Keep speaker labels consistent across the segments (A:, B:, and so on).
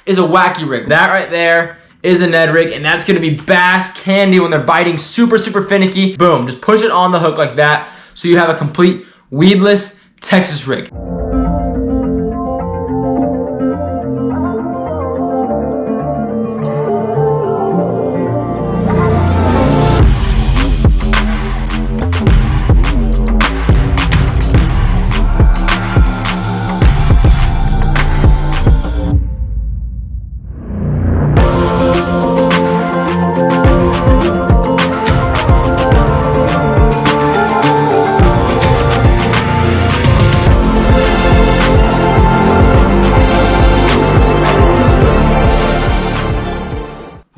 A: is a Wacky Rig. That right there is a Ned Rig, and that's gonna be bass candy when they're biting super, super finicky. Boom, just push it on the hook like that, so you have a complete weedless Texas rig.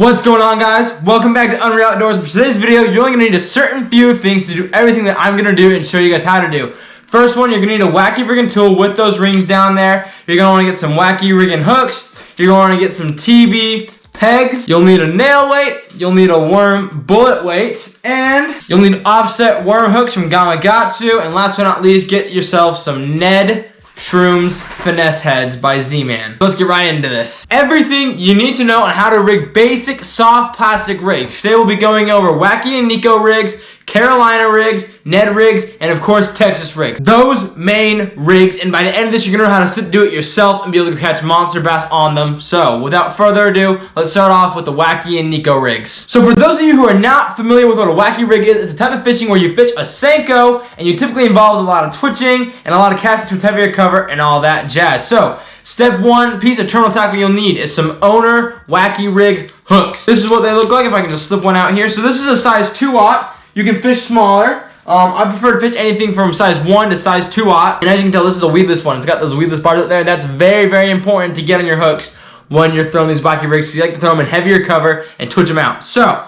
A: What's going on, guys? Welcome back to Unreal Outdoors. For today's video, you're only going to need a certain few things to do everything that I'm going to do and show you guys how to do. First one, you're going to need a Wacky Rigging tool with those rings down there. You're going to want to get some Wacky Rigging hooks. You're going to want to get some TB pegs. You'll need a nail weight. You'll need a worm bullet weight. And you'll need offset worm hooks from Gamakatsu. And last but not least, get yourself some Ned Shrooms Finesse Heads by Z-Man. Let's get right into this. Everything you need to know on how to rig basic soft plastic rigs. Today we'll be going over Wacky and Nico rigs, Carolina rigs, Ned rigs, and of course Texas rigs. Those main rigs, and by the end of this you're gonna know how to do it yourself and be able to catch monster bass on them. So without further ado, let's start off with the Wacky and Nico rigs. So for those of you who are not familiar with what a Wacky rig is, it's a type of fishing where you fish a Senko and you typically involves a lot of twitching and a lot of casting with heavier cover and all that jazz. So step one piece of terminal tackle you'll need is some owner Wacky Rig hooks. This is what they look like if I can just slip one out here. So this is a size 2/0. You can fish smaller. I prefer to fish anything from size 1 to size 2/0. And as you can tell, this is a weedless one. It's got those weedless bars up there. That's very, very important to get on your hooks when you're throwing these Wacky Rigs. So you like to throw them in heavier cover and twitch them out. So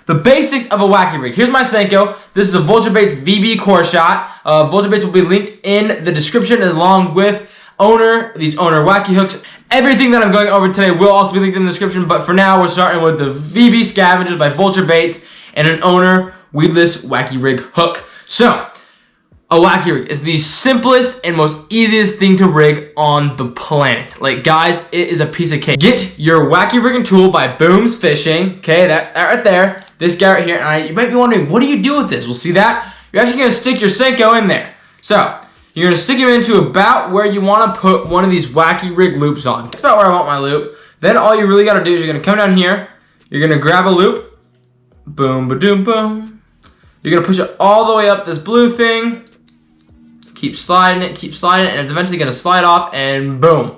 A: the basics of a Wacky Rig. Here's my Senko. This is a Vulture Baits VB core shot. Vulture Baits will be linked in the description along with these owner Wacky hooks. Everything that I'm going over today will also be linked in the description, but for now we're starting with the VB Scavengers by Vulture Baits and an owner weedless Wacky Rig hook. So a Wacky Rig is the simplest and most easiest thing to rig on the planet. Like, guys, it is a piece of cake. Get your Wacky Rigging tool by Booms Fishing. Okay, that right there. This guy right here. And you might be wondering, what do you do with this? Well, see that? You're actually going to stick your Senko in there. So you're going to stick him into about where you want to put one of these Wacky Rig loops on. That's about where I want my loop. Then all you really got to do is you're going to come down here. You're going to grab a loop. Boom, ba-doom, boom. You're going to push it all the way up this blue thing. Keep sliding it, and it's eventually going to slide off, and boom.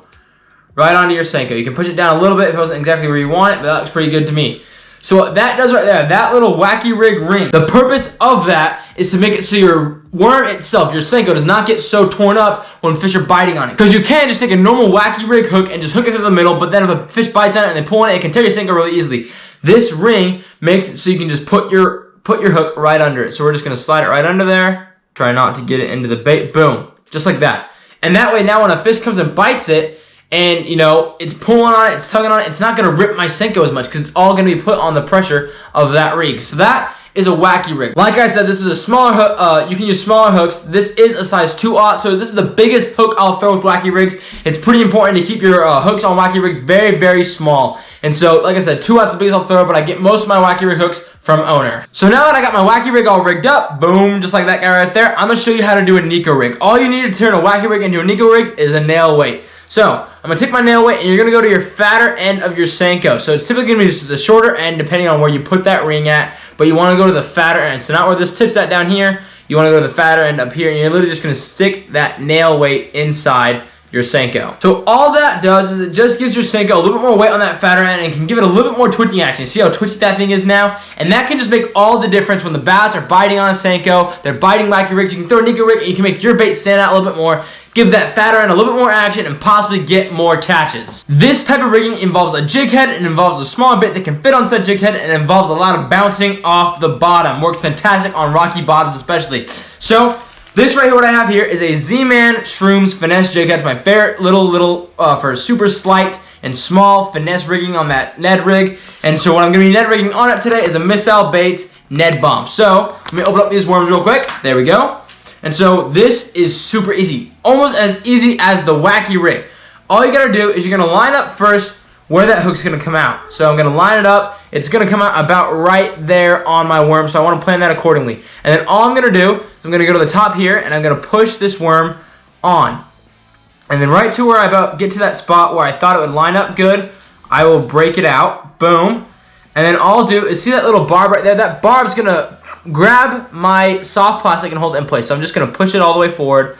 A: Right onto your Senko. You can push it down a little bit if it wasn't exactly where you want it, but that looks pretty good to me. So what that does right there, that little Wacky Rig ring, the purpose of that is to make it so your worm itself, your Senko, does not get so torn up when fish are biting on it. Because you can just take a normal Wacky Rig hook and just hook it through the middle, but then if a fish bites on it and they pull on it, it can tear your Senko really easily. This ring makes it so you can just put your hook right under it. So we're just going to slide it right under there. Try not to get it into the bait. Boom. Just like that. And that way now when a fish comes and bites it, and, you know, it's pulling on it, it's tugging on it, it's not going to rip my Senko as much because it's all going to be put on the pressure of that rig. So that is a Wacky Rig. Like I said, this is a smaller hook. You can use smaller hooks. This is a size 2/0, so this is the biggest hook I'll throw with Wacky Rigs. It's pretty important to keep your hooks on Wacky Rigs very, very small. And so, like I said, 2/0 is the biggest I'll throw, but I get most of my Wacky Rig hooks from owner. So now that I got my Wacky Rig all rigged up, boom, just like that guy right there, I'm going to show you how to do a Nico rig. All you need to turn a Wacky Rig into a Nico rig is a nail weight. So I'm going to take my nail weight, and you're going to go to your fatter end of your Senko. So it's typically going to be the shorter end depending on where you put that ring at, but you want to go to the fatter end. So not where this tip's at down here, you want to go to the fatter end up here, and you're literally just going to stick that nail weight inside your Senko. So all that does is it just gives your Senko a little bit more weight on that fatter end and can give it a little bit more twitching action. See how twitchy that thing is now? And that can just make all the difference when the bass are biting on a Senko, they're biting Wacky Rigs. You can throw a Nico rig and you can make your bait stand out a little bit more, give that fatter end a little bit more action, and possibly get more catches. This type of rigging involves a jig head and involves a smaller bait that can fit on said jig head and involves a lot of bouncing off the bottom. Works fantastic on rocky bottoms especially. So this right here, what I have here is a Z-Man Shrooms Finesse jig head. It's my favorite little for super slight and small finesse rigging on that Ned rig. And so what I'm going to be Ned rigging on it today is a Missile Baits Ned Bomb. So let me open up these worms real quick. There we go. And so this is super easy. Almost as easy as the Wacky Rig. All you got to do is you're going to line up first where that hook's going to come out. So I'm going to line it up. It's going to come out about right there on my worm, so I want to plan that accordingly. And then all I'm going to do is I'm going to go to the top here, and I'm going to push this worm on. And then right to where I about get to that spot where I thought it would line up good, I will break it out. Boom. And then all I'll do is see that little barb right there? That barb's going to grab my soft plastic and hold it in place. So I'm just going to push it all the way forward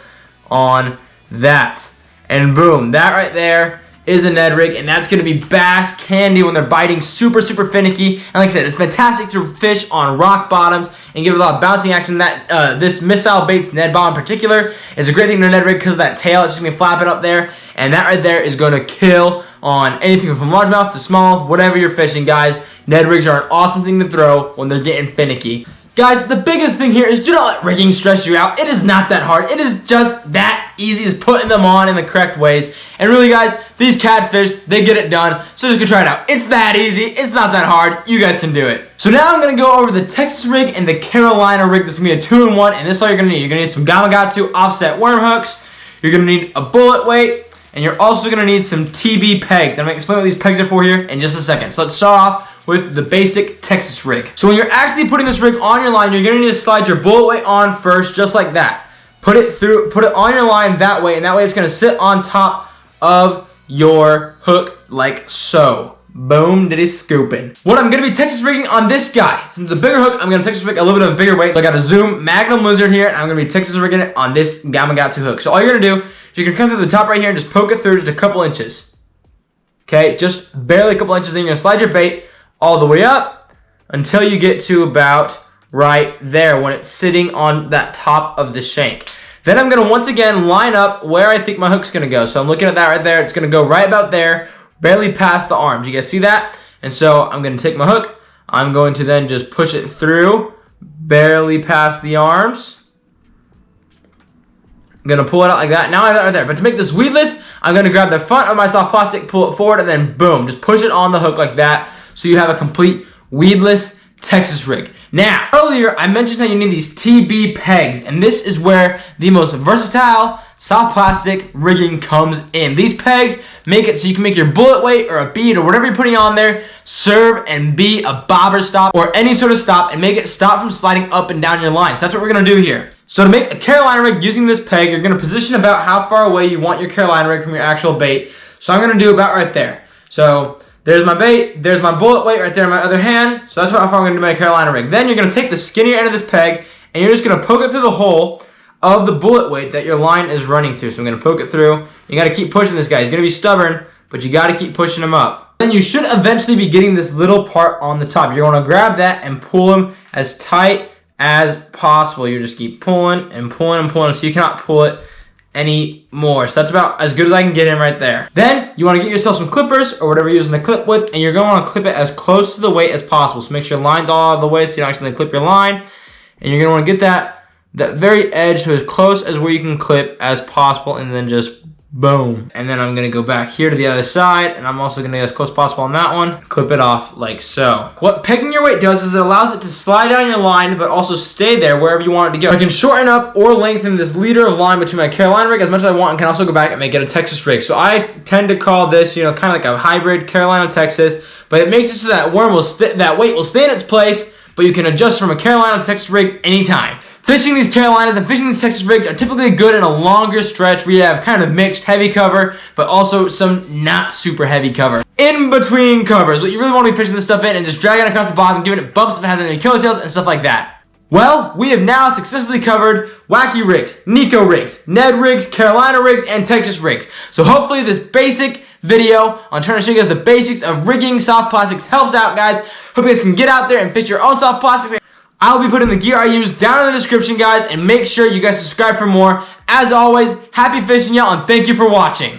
A: on that. And boom, that right there is a Ned Rig, and that's going to be bass candy when they're biting, super, super finicky. And like I said, it's fantastic to fish on rock bottoms and give it a lot of bouncing action. That this missile baits Ned Bomb in particular is a great thing to Ned Rig because of that tail. It's just going to be flapping up there, and that right there is going to kill on anything from largemouth to small, whatever you're fishing, guys. Ned Rigs are an awesome thing to throw when they're getting finicky. Guys, the biggest thing here is do not let rigging stress you out. It is not that hard. It is just that easy as putting them on in the correct ways. And really, guys, these catfish, they get it done. So just go try it out. It's that easy. It's not that hard. You guys can do it. So now I'm going to go over the Texas rig and the Carolina rig. This is going to be a 2-in-1, and this is all you're going to need. You're going to need some Gamakatsu offset worm hooks. You're going to need a bullet weight. And you're also going to need some TB pegs. I'm going to explain what these pegs are for here in just a second. So let's start off with the basic Texas rig. So when you're actually putting this rig on your line, you're going to need to slide your bullet weight on first, just like that. Put it on your line that way, and that way it's going to sit on top of your hook like so. Boom, diddy scooping. What I'm going to be Texas rigging on this guy. Since it's a bigger hook, I'm going to Texas rig a little bit of a bigger weight. So I got a Zoom Magnum Lizard here, and I'm going to be Texas rigging it on this Gamakatsu hook. So all you're going to do is you're going to come through the top right here and just poke it through just a couple inches. Okay, just barely a couple inches. Then you're going to slide your bait all the way up until you get to about right there when it's sitting on that top of the shank. Then I'm going to once again line up where I think my hook's going to go. So I'm looking at that right there. It's going to go right about there, barely past the arms. You guys see that? And so I'm going to take my hook. I'm going to then just push it through, barely past the arms. I'm going to pull it out like that. Now I have that right there. But to make this weedless, I'm going to grab the front of my soft plastic, pull it forward, and then boom, just push it on the hook like that so you have a complete weedless Texas rig. Now, earlier I mentioned how you need these TB pegs, and this is where the most versatile soft plastic rigging comes in. These pegs make it so you can make your bullet weight or a bead or whatever you're putting on there serve and be a bobber stop or any sort of stop and make it stop from sliding up and down your line. So that's what we're going to do here. So to make a Carolina rig using this peg, you're going to position about how far away you want your Carolina rig from your actual bait. So I'm going to do about right there. So there's my bait, there's my bullet weight right there in my other hand. So that's about how far I'm going to do my Carolina rig. Then you're going to take the skinnier end of this peg and you're just going to poke it through the hole of the bullet weight that your line is running through. So I'm going to poke it through. You got to keep pushing this guy. He's going to be stubborn, but you got to keep pushing him up. Then you should eventually be getting this little part on the top. You're going to grab that and pull him as tight as possible. You just keep pulling and pulling and pulling so you cannot pull it anymore. So that's about as good as I can get him right there. Then you want to get yourself some clippers or whatever you're using the clip with, and you're going to want to clip it as close to the weight as possible. So make sure your line's all out of the way so you're not actually going to clip your line. And you're going to want to get that very edge to as close as where you can clip as possible, and then just boom. And then I'm going to go back here to the other side, and I'm also going to get as close as possible on that one. Clip it off like so. What pegging your weight does is it allows it to slide down your line, but also stay there wherever you want it to go. I can shorten up or lengthen this leader of line between my Carolina rig as much as I want, and can also go back and make it a Texas rig. So I tend to call this, kind of like a hybrid Carolina Texas, but it makes it so that that weight will stay in its place, but you can adjust from a Carolina to Texas rig anytime. Fishing these Carolinas and fishing these Texas rigs are typically good in a longer stretch where you have kind of mixed heavy cover, but also some not super heavy cover. In between covers, what you really want to be fishing this stuff in and just dragging it across the bottom, giving it bumps if it has any killer tails and stuff like that. Well, we have now successfully covered Wacky rigs, Nico rigs, Ned rigs, Carolina rigs, and Texas rigs. So hopefully this basic video on trying to show you guys the basics of rigging soft plastics helps out, guys. Hope you guys can get out there and fish your own soft plastics. I'll be putting the gear I use down in the description, guys, and make sure you guys subscribe for more. As always, happy fishing, y'all, and thank you for watching.